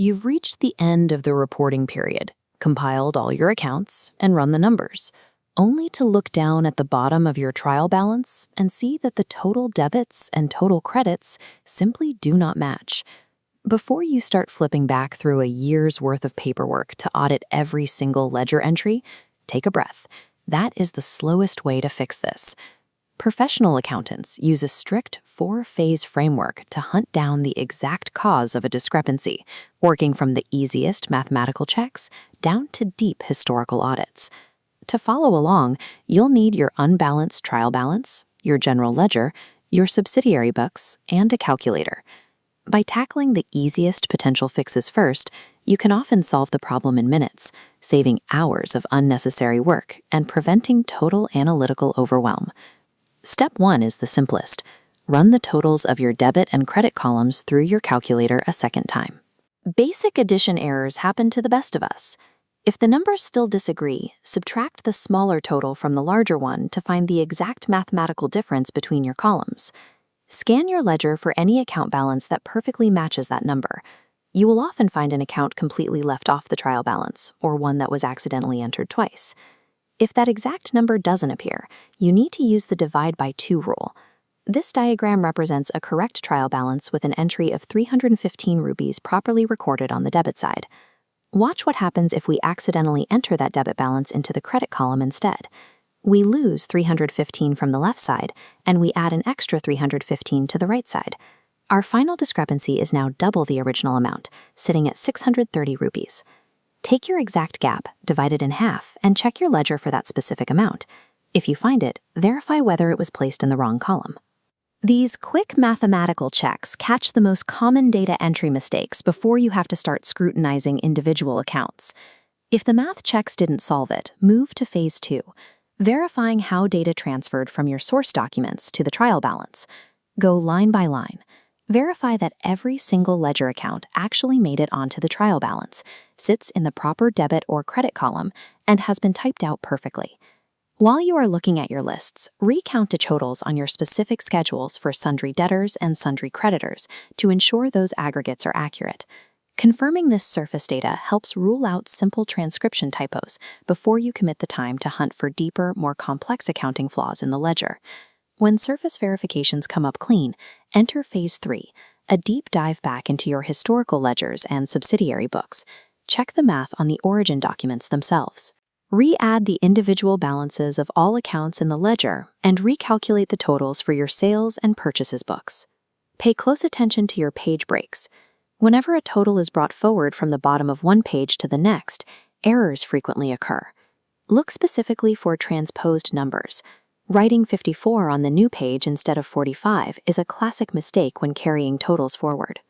You've reached the end of the reporting period, compiled all your accounts, and run the numbers, only to look down at the bottom of your trial balance and see that the total debits and total credits simply do not match. Before you start flipping back through a year's worth of paperwork to audit every single ledger entry, take a breath. That is the slowest way to fix this. Professional accountants use a strict 4-phase framework to hunt down the exact cause of a discrepancy, working from the easiest mathematical checks down to deep historical audits. To follow along, you'll need your unbalanced trial balance, your general ledger, your subsidiary books, and a calculator. By tackling the easiest potential fixes first, you can often solve the problem in minutes, saving hours of unnecessary work and preventing total analytical overwhelm. Step 1 is the simplest. Run the totals of your debit and credit columns through your calculator a second time. Basic addition errors happen to the best of us. If the numbers still disagree, subtract the smaller total from the larger one to find the exact mathematical difference between your columns. Scan your ledger for any account balance that perfectly matches that number. You will often find an account completely left off the trial balance, or one that was accidentally entered twice. If that exact number doesn't appear, you need to use the divide by 2 rule. This diagram represents a correct trial balance with an entry of 315 rupees properly recorded on the debit side. Watch what happens if we accidentally enter that debit balance into the credit column instead. We lose 315 from the left side, and we add an extra 315 to the right side. Our final discrepancy is now double the original amount, sitting at 630 rupees. Take your exact gap, divide it in half, and check your ledger for that specific amount. If you find it, verify whether it was placed in the wrong column. These quick mathematical checks catch the most common data entry mistakes before you have to start scrutinizing individual accounts. If the math checks didn't solve it, move to phase 2, verifying how data transferred from your source documents to the trial balance. Go line by line. Verify that every single ledger account actually made it onto the trial balance, sits in the proper debit or credit column, and has been typed out perfectly. While you are looking at your lists, recount the totals on your specific schedules for sundry debtors and sundry creditors to ensure those aggregates are accurate. Confirming this surface data helps rule out simple transcription typos before you commit the time to hunt for deeper, more complex accounting flaws in the ledger. When surface verifications come up clean, enter phase 3, a deep dive back into your historical ledgers and subsidiary books. Check the math on the origin documents themselves. Re-add the individual balances of all accounts in the ledger and recalculate the totals for your sales and purchases books. Pay close attention to your page breaks. Whenever a total is brought forward from the bottom of one page to the next, errors frequently occur. Look specifically for transposed numbers. Writing 54 on the new page instead of 45 is a classic mistake when carrying totals forward.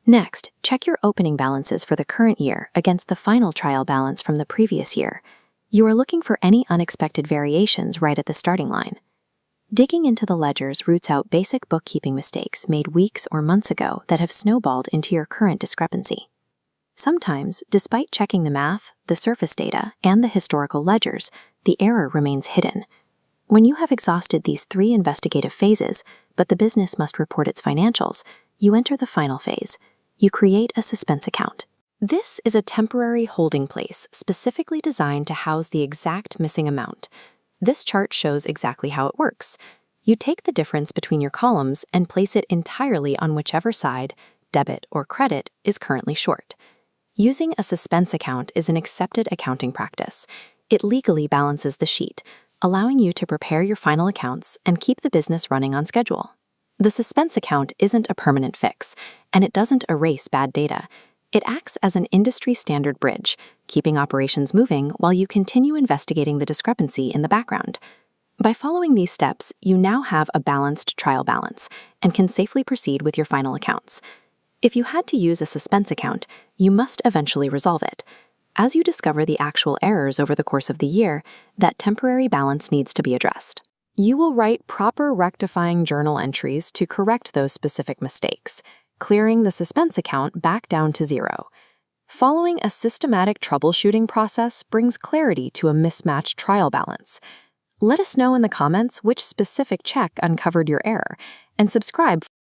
Next, check your opening balances for the current year against the final trial balance from the previous year. You are looking for any unexpected variations right at the starting line. Digging into the ledgers roots out basic bookkeeping mistakes made weeks or months ago that have snowballed into your current discrepancy. Sometimes, despite checking the math, the surface data, and the historical ledgers, the error remains hidden. When you have exhausted these 3 investigative phases, but the business must report its financials, you enter the final phase. You create a suspense account. This is a temporary holding place specifically designed to house the exact missing amount. This chart shows exactly how it works. You take the difference between your columns and place it entirely on whichever side, debit or credit, is currently short. Using a suspense account is an accepted accounting practice. It legally balances the sheet, allowing you to prepare your final accounts and keep the business running on schedule. The suspense account isn't a permanent fix, and it doesn't erase bad data. It acts as an industry-standard bridge, keeping operations moving while you continue investigating the discrepancy in the background. By following these steps, you now have a balanced trial balance and can safely proceed with your final accounts. If you had to use a suspense account, you must eventually resolve it. As you discover the actual errors over the course of the year, that temporary balance needs to be addressed. You will write proper rectifying journal entries to correct those specific mistakes, clearing the suspense account back down to 0. Following a systematic troubleshooting process brings clarity to a mismatched trial balance. Let us know in the comments which specific check uncovered your error, and subscribe